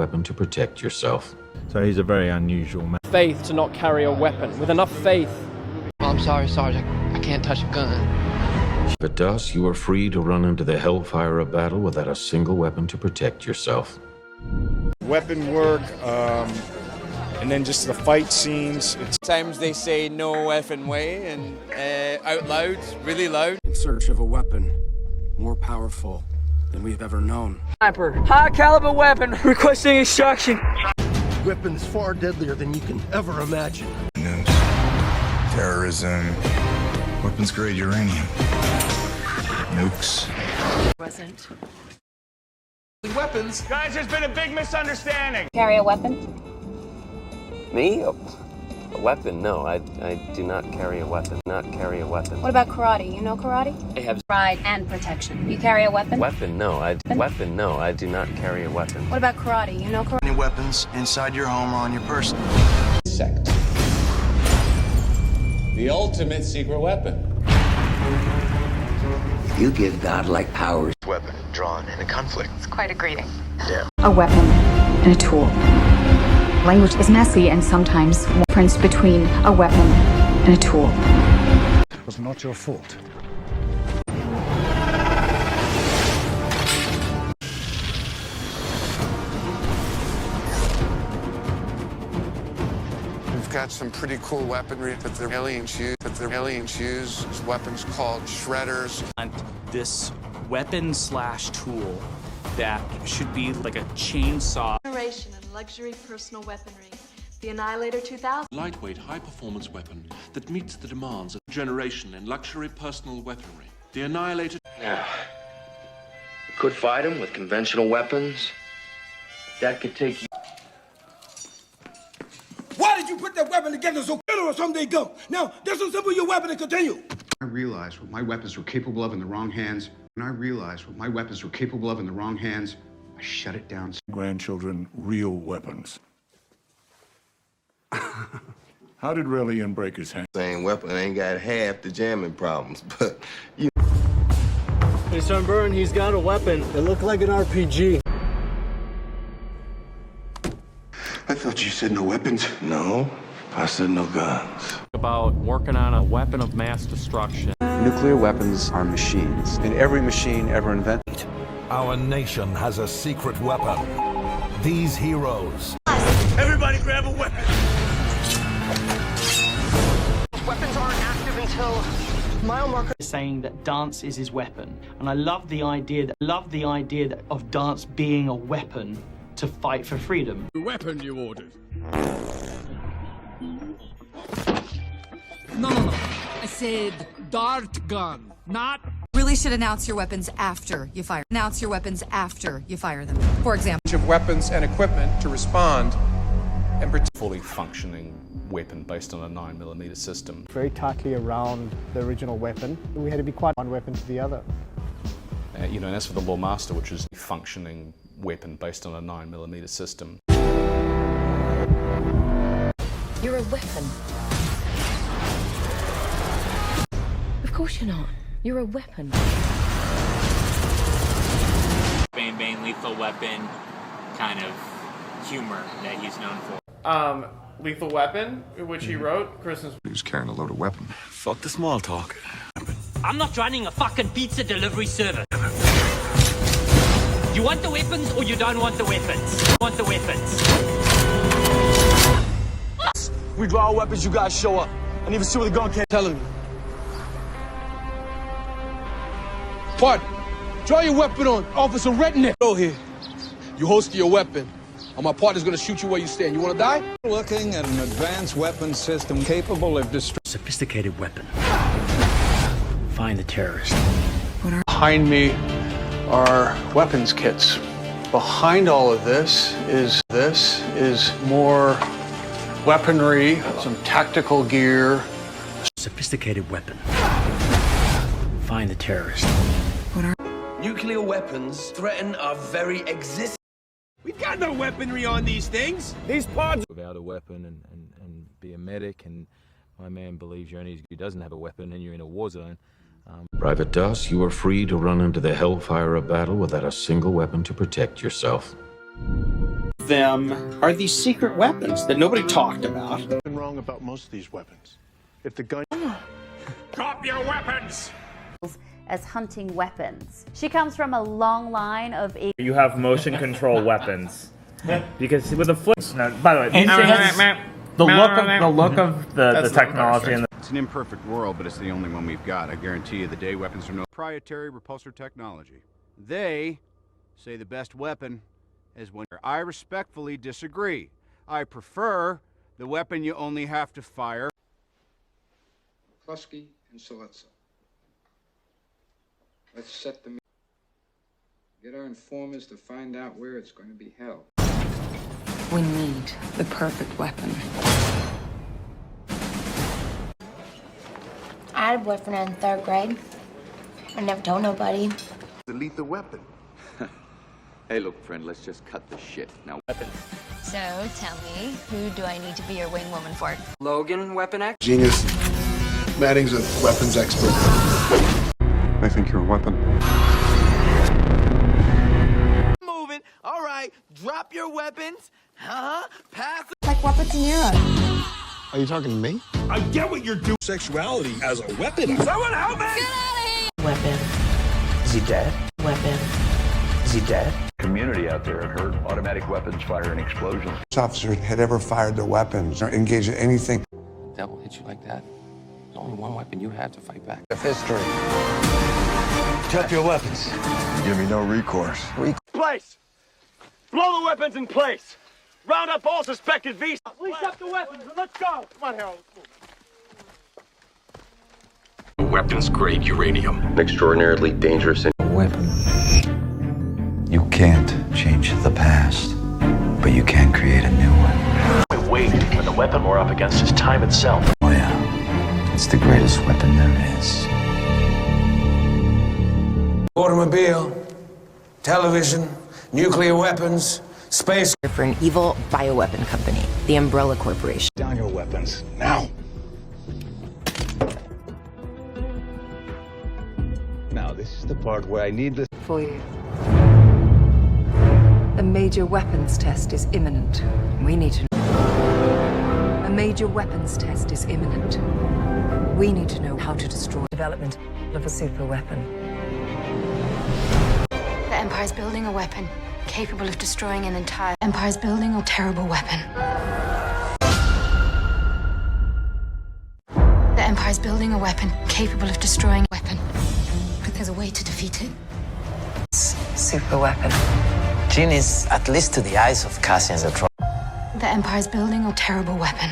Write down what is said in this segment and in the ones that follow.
weapon to protect yourself. So he's a very unusual man. Faith to not carry a weapon. With enough faith. I'm sorry, Sergeant. I can't touch a gun. But thus, you are free to run into the hellfire of battle without a single weapon to protect yourself. Weapon work, and then just the fight scenes. Sometimes they say no effing way and out loud, really loud. In search of a weapon more powerful than we've ever known. Sniper, high caliber weapon, requesting extraction. Weapons far deadlier than you can ever imagine. Terrorism, weapons-grade uranium, nukes. Wasn't. Weapons. Guys, there's been a big misunderstanding. Carry a weapon? Me? A weapon? No, I do not carry a weapon. Not carry a weapon. What about karate? You know karate? I have pride and protection. You carry a weapon? Weapon? No, weapon? No, I do not carry a weapon. What about karate? You know karate? Any weapons inside your home or on your person? Sect. The ultimate secret weapon. You give godlike powers. Weapon drawn in a conflict. It's quite a greeting. Yeah. A weapon and a tool. Language is messy and sometimes difference between a weapon and a tool. It was not your fault. We've got some pretty cool weaponry that the aliens use. These weapons called shredders. And this weapon/tool that should be like a chainsaw. Generation and luxury personal weaponry. The Annihilator 2000. Lightweight, high-performance weapon that meets the demands of generation and luxury personal weaponry. The Annihilator. Now, we could fight him with conventional weapons. That could take you. Why did you put that weapon together so or someday go? Now, disassemble your weapon and continue. I realized what my weapons were capable of in the wrong hands. When I realized what my weapons were capable of in the wrong hands, I shut it down. Grandchildren, real weapons. How did Relian break his hand? Same weapon ain't got half the jamming problems, but you. Hey, Sunburn, he's got a weapon. It looked like an RPG. I thought you said no weapons. No, I said no guns. About working on a weapon of mass destruction. Nuclear weapons are machines. In every machine ever invented. Our nation has a secret weapon. These heroes. Everybody grab a weapon. Weapons aren't active until mile marker. Saying that dance is his weapon, and I love the idea of dance being a weapon to fight for freedom. The weapon you ordered. No. I said dart gun, not. Really should announce your weapons after you fire. Announce your weapons after you fire them. For example. Of weapons and equipment to respond and protect. Fully functioning weapon based on a 9mm system. Very tightly around the original weapon. We had to be quite one weapon to the other. And as for the Lawmaster, which is a functioning weapon based on a 9mm system. You're a weapon. Of course you're not. You're a weapon. Bane, lethal weapon kind of humor that he's known for. Lethal Weapon, which he wrote, Christmas. He was carrying a loaded weapon. Fuck the small talk. I'm not running a fucking pizza delivery service. You want the weapons or you don't want the weapons? Want the weapons? We draw our weapons, you guys show up. And even see where the gun can't tell me. Pardon. Draw your weapon on Officer Redneck. Go here. You holster your weapon. Or my partner's gonna shoot you where you stand. You wanna die? Looking at an advanced weapon system capable of destroying. Sophisticated weapon. Find the terrorist. Behind me are weapons kits. Behind all of this is more weaponry, some tactical gear. Sophisticated weapon. Find the terrorist. Nuclear weapons threaten our very existence. We've got no weaponry on these things. These pods. Without a weapon and be a medic, and my man believes you're only who doesn't have a weapon and you're in a war zone. Private Duss, you are free to run into the hellfire of battle without a single weapon to protect yourself. Them are these secret weapons that nobody talked about. Nothing wrong about most of these weapons. If the gun... Drop your weapons! As hunting weapons. She comes from a long line of... You have motion control weapons. Because with the flips... No, by the way, these things... The look of the technology and It's an imperfect world, but it's the only one we've got. I guarantee you the day weapons are no proprietary repulsor technology. They say the best weapon is one. I respectfully disagree. I prefer the weapon you only have to fire. Klusky and Solitsa. Let's set the... Get our informers to find out where it's going to be held. We need the perfect weapon. I had a boyfriend in 3rd grade. I never told nobody. The lethal weapon. Hey, look, friend, let's just cut the shit. Now, weapons. So, tell me, who do I need to be your wing woman for? Logan, weapon X? Genius. Manning's a weapons expert. I think you're a weapon. Moving. All right, drop your weapons. Pass. Like weapons in Europe. Are you talking to me? I get what you're doing. Sexuality as a weapon. Someone help me! Get out of here! Weapon. Is he dead? Weapon. Is he dead? Community out there had heard automatic weapons fire an explosion. Officer had ever fired their weapons or engaged in anything. The devil hit you like that. There's only one weapon you had to fight back. Of history. Drop your weapons. Give me no recourse. Place! Blow the weapons in place! Round up all suspected V's. Release up the weapons and let's go! Come on, Harold. Weapons-grade uranium. Extraordinarily dangerous weapon. You can't change the past, but you can create a new one. Wait, when the weapon we're up against is time itself. Oh yeah, it's the greatest weapon there is. Automobile, television, nuclear weapons, space. For an evil bioweapon company, the Umbrella Corporation. Down your weapons, now. Now, this is the part where I need this. For you. A major weapons test is imminent. We need to know. A major weapons test is imminent. We need to know how to destroy development of a super weapon. The Empire's building a weapon capable of destroying an entire... Empire's building a terrible weapon. The Empire's building a weapon capable of destroying a weapon. But there's a way to defeat it. Super weapon. Jean is, at least to the eyes of Cassian's a troll. The Empire's building a terrible weapon.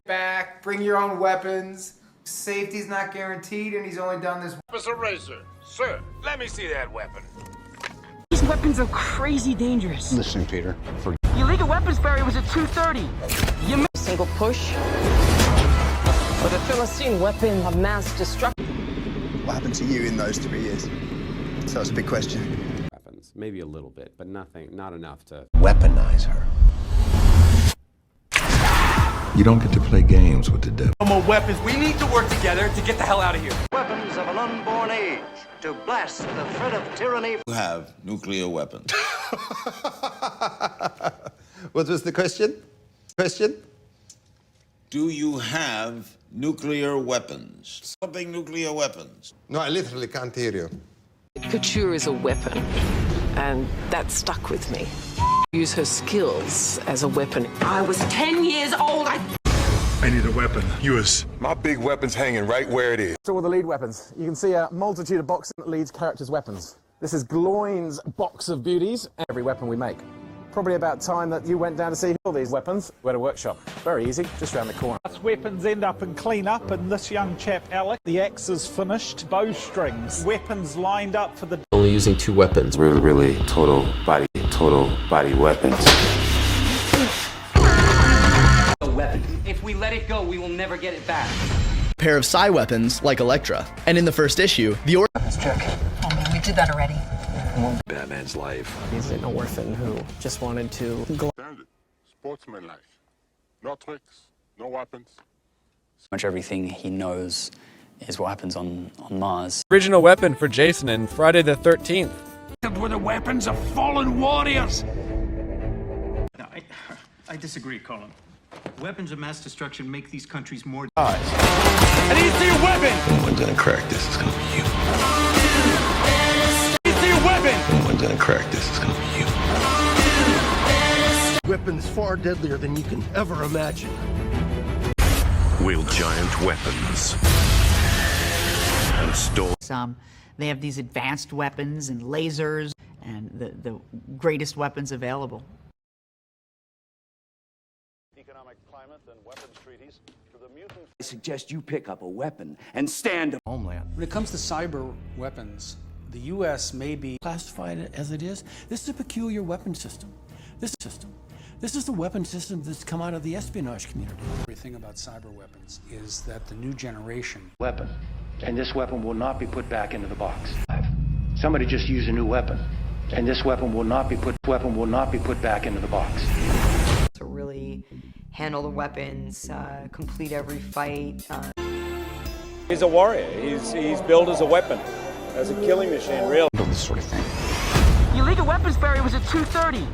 Back, bring your own weapons. Safety's not guaranteed, and he's only done this. It's a razor. Sir, let me see that weapon. These weapons are crazy dangerous. Listen, Peter. For The illegal weapons barrier was at 230. You single push. With a Philistine weapon of mass destruction. What happened to you in those 3 years? So that's a big question. Weapons, maybe a little bit, but nothing, not enough to Weaponize her. You don't get to play games with the devil. No more weapons. We need to work together to get the hell out of here. Weapons of an unborn age to blast the threat of tyranny. You have nuclear weapons. What was the question? Do you have nuclear weapons? Stopping nuclear weapons. No, I literally can't hear you. Couture is a weapon, and that stuck with me. Use her skills as a weapon. I was 10 years old. I need a weapon. Yours. My big weapon's hanging right where it is. So all the lead weapons. You can see a multitude of boxes that leads characters' weapons. This is Gloin's box of beauties. Every weapon we make. Probably about time that you went down to see all these weapons. We're at a workshop. Very easy, just around the corner. Weapons end up and clean up, and this young chap, Alec, the axe is finished. Bowstrings, weapons lined up for the... Only using 2 weapons. We're really total body weapons. A weapon. If we let it go, we will never get it back. Pair of psi weapons like Elektra. And in the first issue, the Weapons check. Oh man, we did that already. Batman's life. He's an orphan who just wanted to... Standard. Sportsman life. No tricks, no weapons. Much everything he knows is what happens on Mars. Original weapon for Jason in Friday the 13th. Were the weapons of fallen warriors. I disagree, Colin. Weapons of mass destruction make these countries more... I need to see a weapon! Someone's gonna crack this, it's gonna be you. I need to see a weapon! Someone's gonna crack this, it's gonna be you. Weapons far deadlier than you can ever imagine. Wield giant weapons and store. They have these advanced weapons and lasers and the greatest weapons available. Economic climate and weapons treaties for the mutants. I suggest you pick up a weapon and stand homeland. When it comes to cyber weapons, the U.S. may be classified as it is. This is a peculiar weapon system. This is the weapon system that's come out of the espionage community. Everything about cyber weapons is that the new generation weapon, and this weapon will not be put back into the box. Somebody just used a new weapon, and this weapon will not be put back into the box. To really handle the weapons, complete every fight. He's a warrior. He's built as a weapon, as a killing machine, really. The illegal weapons barrier was at 230.